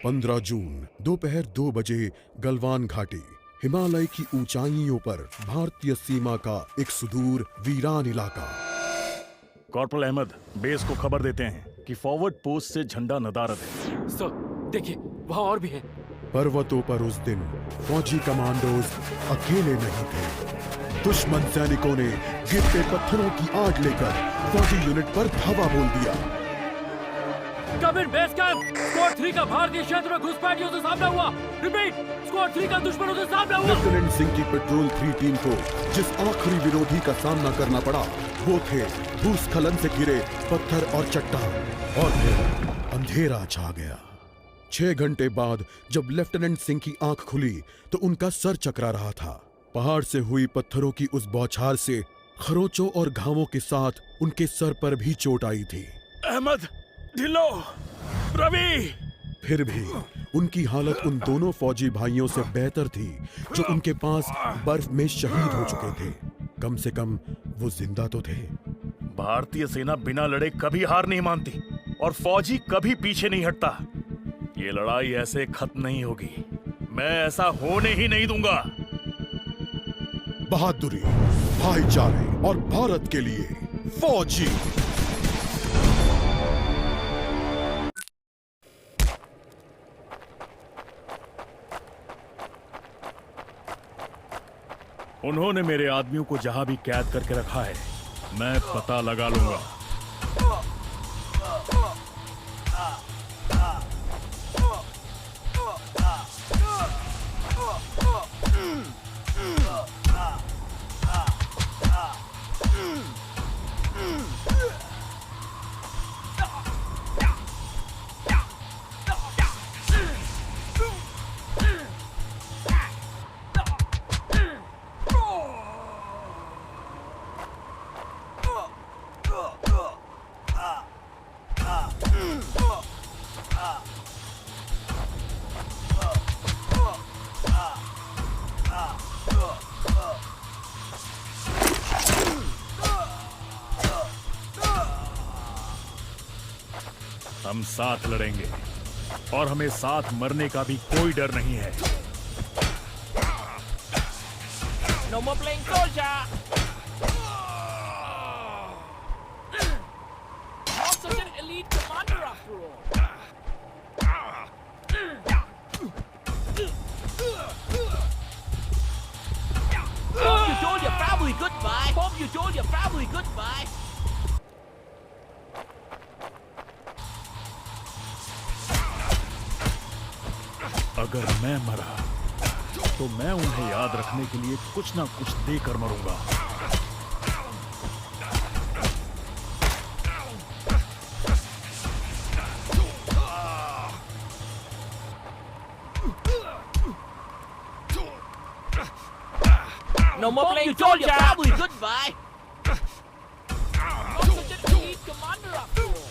15 जून दोपहर 2 बजे गलवान घाटी, हिमालय की ऊंचाइयों पर भारतीय सीमा का एक सुदूर वीरान इलाका। कॉर्पोरल अहमद, बेस को खबर देते हैं कि फॉरवर्ड पोस्ट से झंडा नदारद है। सर देखिए, वहाँ और भी हैं। पर्वतों पर उस दिन फौजी कमांडोज अकेले नहीं थे। दुश्मन सैनिकों ने गिरते पत्थरों की आग लेकर फौजी यूनिट पर धावा बोल दिया। कमिंग बेस कैंप, स्क्वाड 3 का भारतीय क्षेत्र में घुसपैठियों से सामना हुआ। रिपीट, स्क्वाड 3 का दुश्मनों से सामना हुआ। लेफ्टिनेंट सिंह की पेट्रोल 3 टीम को जिस आखिरी विरोधी का सामना करना पड़ा वो थे भूस्खलन से घिरे पत्थर और चट्टान। और फिर अंधेरा छा गया। 6 घंटे बाद जब लेफ्टिनेंट सिंह की आंख खुली तो उनका सर चकरा रहा था। पहाड़ से हुई पत्थरों की उस बौछार से खरोचों और घावों के साथ उनके सर पर भी चोट आई थी। अहमद, ढिल्लो, रवि। फिर भी उनकी हालत उन दोनों फौजी भाइयों से बेहतर थी जो उनके पास बर्फ में शहीद हो चुके थे। कम से कम वो जिंदा तो थे। भारतीय सेना बिना लड़े कभी हार नहीं मानती और फौजी कभी पीछे नहीं हटता। ये लड़ाई ऐसे खत्म नहीं होगी। मैं ऐसा होने ही नहीं दूंगा। बहादुरी, भाईचारे और भारत के लिए फौजी। उन्होंने मेरे आदमियों को जहां भी कैद करके रखा है, मैं पता लगा लूंगा। हम साथ लड़ेंगे और हमें साथ मरने का भी कोई डर नहीं है। No more playing soldier! Not such an elite commander after all. Hope you told your family goodbye. Hope you told your family goodbye. अगर मैं मरा तो मैं उन्हें याद रखने के लिए कुछ ना कुछ देकर मरूंगा। No more playing soldier. Told your family goodbye. Not such an elite commander after all.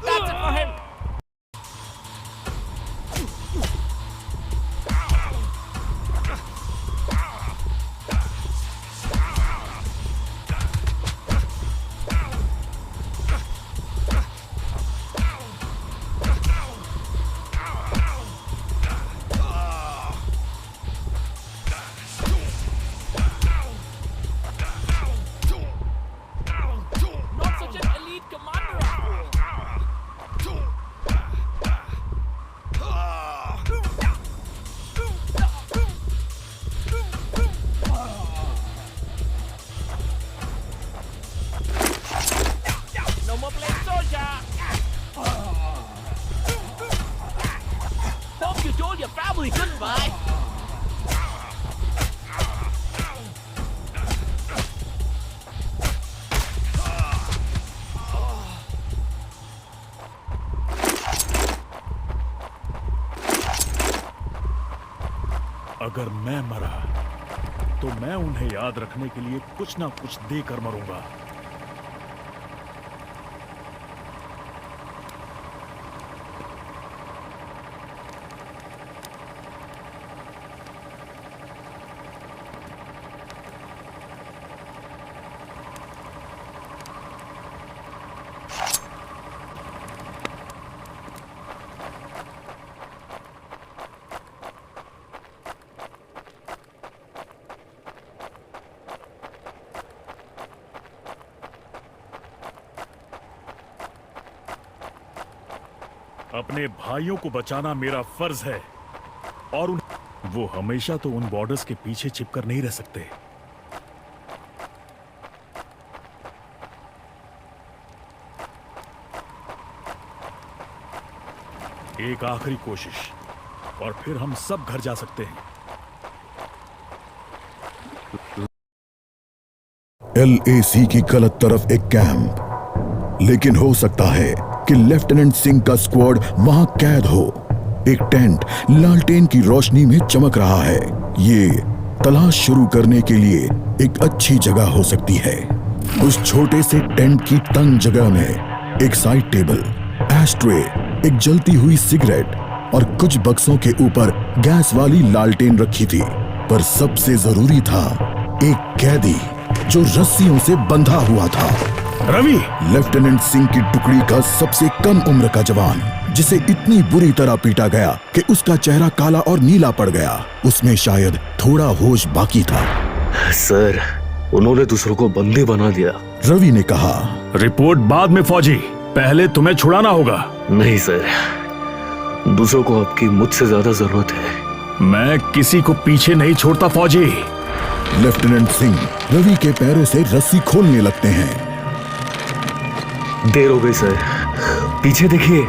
That's it for him. Not such an elite commander after all. No more playing soldier. Hope you told your family goodbye. अगर मैं मरा तो मैं उन्हें याद रखने के लिए कुछ ना कुछ देकर मरूंगा। अपने भाइयों को बचाना मेरा फर्ज है और वो हमेशा तो उन बॉर्डर्स के पीछे छिपकर नहीं रह सकते। एक आखिरी कोशिश और फिर हम सब घर जा सकते हैं। LAC की गलत तरफ एक कैंप, लेकिन हो सकता है कि लेफ्टिनेंट सिंह का स्क्वाड वहां कैद हो। एक टेंट लालटेन की रोशनी में चमक रहा है। ये तलाश शुरू करने के लिए एक अच्छी जगह हो सकती है। उस छोटे से टेंट की तंग जगह में एक साइड टेबल, एस्ट्रे, एक जलती हुई सिगरेट और कुछ बक्सों के ऊपर गैस वाली लालटेन रखी थी। पर सबसे जरूरी था एक कैदी जो रस्सियों से बंधा हुआ था। रवि, लेफ्टिनेंट सिंह की टुकड़ी का सबसे कम उम्र का जवान, जिसे इतनी बुरी तरह पीटा गया कि उसका चेहरा काला और नीला पड़ गया। उसमें शायद थोड़ा होश बाकी था। सर, उन्होंने दूसरों को बंदी बना दिया। रवि ने कहा, रिपोर्ट बाद में फौजी, पहले तुम्हें छुड़ाना होगा। नहीं सर, दूसरों को आपकी मुझसे ज्यादा जरूरत है। मैं किसी को पीछे नहीं छोड़ता फौजी। लेफ्टिनेंट सिंह रवि के पैरों से रस्सी खोलने लगते हैं। देर हो गई सर, पीछे देखिए।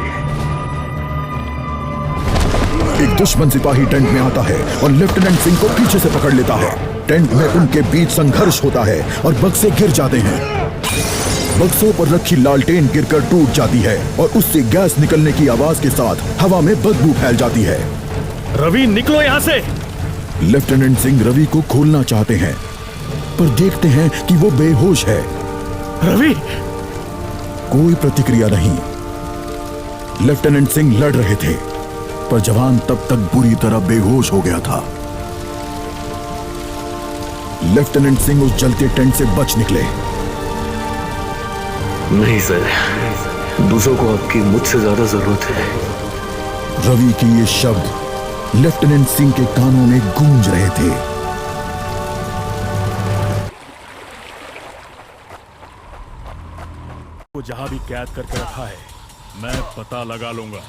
एक दुश्मन सिपाही टेंट में आता है और लेफ्टिनेंट सिंह को पीछे से पकड़ लेता है। टेंट में उनके बीच संघर्ष होता है और बक्से गिर जाते हैं। बक्सों पर रखी लालटेन गिरकर टूट जाती है और उससे गैस निकलने की आवाज के साथ हवा में बदबू फैल जाती है। रवि, निकलो यहाँ से। लेफ्टिनेंट सिंह रवि को खोलना चाहते हैं, पर देखते हैं कि वो बेहोश है। रवि, कोई प्रतिक्रिया नहीं। लेफ्टिनेंट सिंह लड़ रहे थे, पर जवान तब तक बुरी तरह बेहोश हो गया था। लेफ्टिनेंट सिंह उस जलते टेंट से बच निकले। नहीं सर, दूसरों को आपकी मुझसे ज्यादा जरूरत है। रवि के ये शब्द लेफ्टिनेंट सिंह के कानों में गूंज रहे थे। वो जहां भी कैद करके रखा है, मैं पता लगा लूंगा।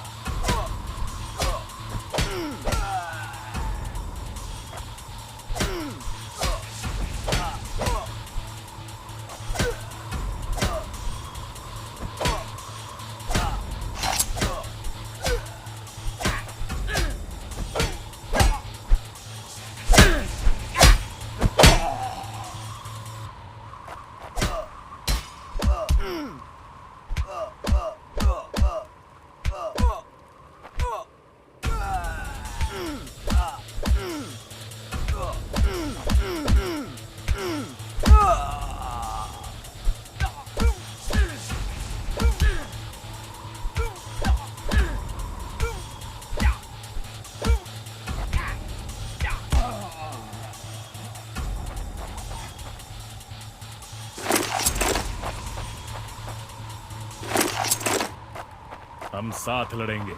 हम साथ लड़ेंगे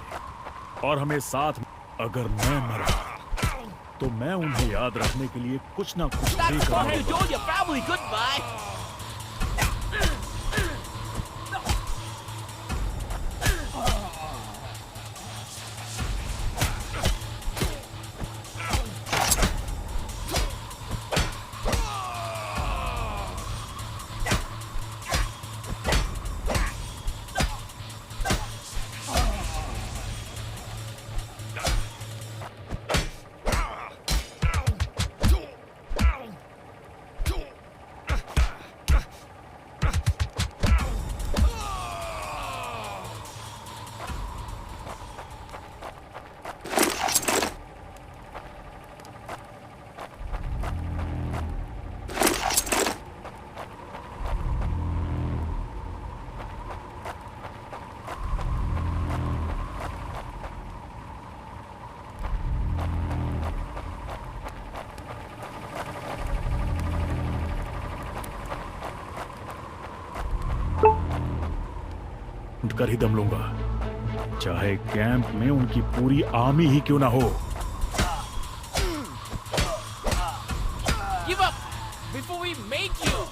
और हमें साथ, अगर मैं मरा तो मैं उन्हें याद रखने के लिए कुछ ना कुछ That's देकर what you मरूंगा। told your family goodbye. कर ही दम लूंगा, चाहे कैंप में उनकी पूरी आर्मी ही क्यों ना हो। Give up before we make you.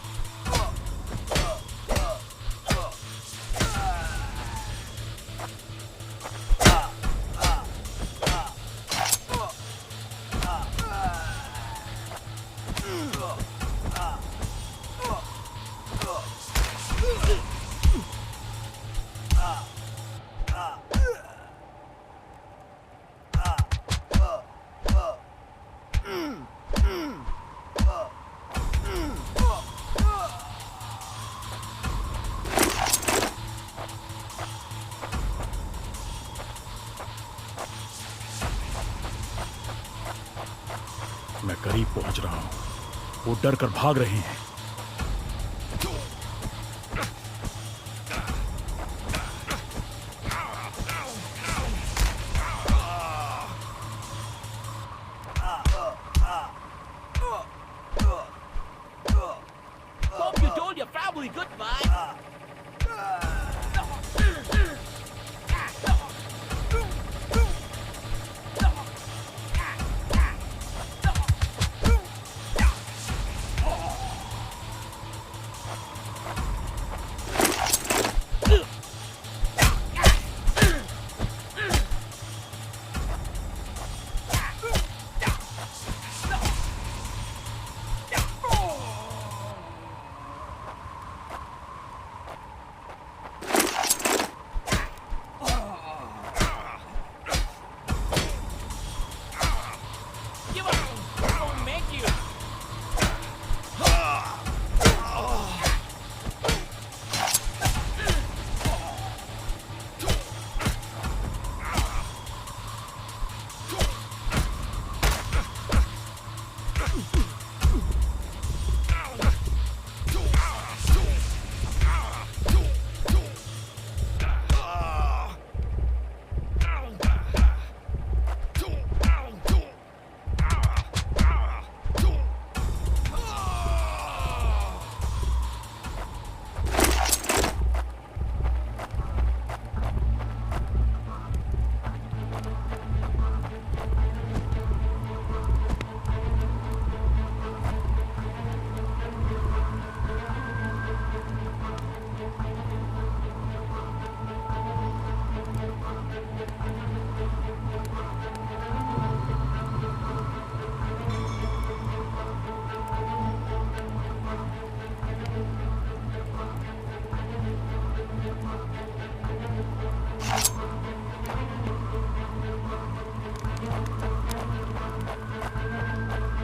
मैं करीब पहुंच रहा हूं, वो डर कर भाग रहे हैं। Hope you told your family goodbye. Give up before we make you.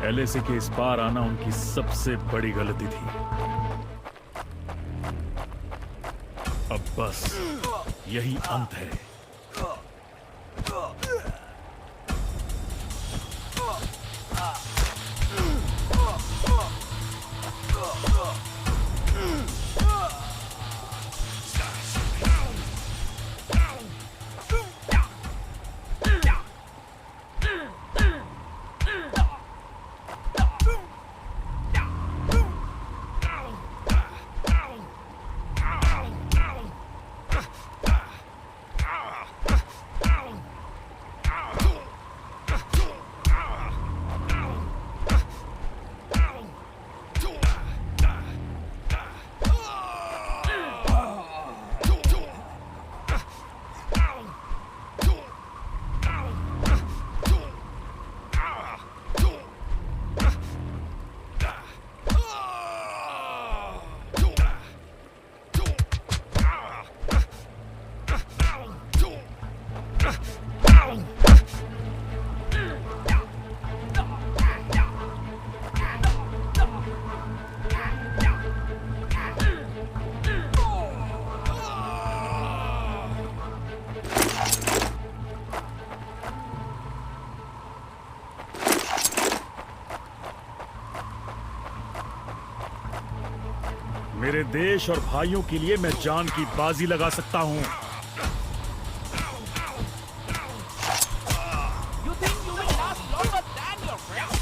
LAC के इस पार आना उनकी सबसे बड़ी गलती थी। अब बस यही अंत है। मेरे देश और भाइयों के लिए मैं जान की बाजी लगा सकता हूं। You think you will last longer than your friends?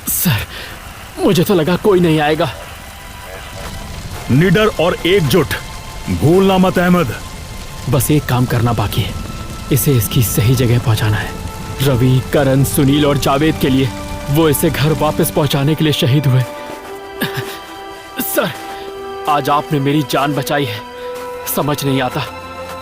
Sir, मुझे तो लगा कोई नहीं आएगा। निडर और एकजुट, भूलना मत अहमद। बस एक काम करना बाकी है, इसे इसकी सही जगह पहुंचाना है। रवि, करण, सुनील और जावेद के लिए वो इसे घर वापस पहुंचाने के लिए शहीद हुए। सर, आज आपने मेरी जान बचाई है। समझ नहीं आता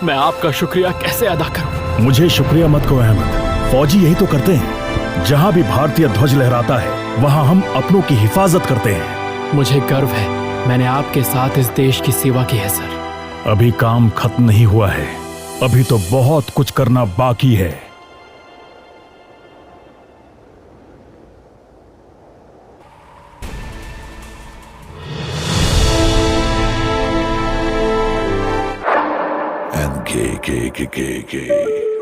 मैं आपका शुक्रिया कैसे अदा करूं। मुझे शुक्रिया मत कहो अहमद, फौजी यही तो करते हैं। जहां भी भारतीय ध्वज लहराता है वहां हम अपनों की हिफाजत करते हैं। मुझे गर्व है, मैंने आपके साथ इस देश की सेवा की है सर। अभी काम खत्म नहीं हुआ है, अभी तो बहुत कुछ करना बाकी है। and K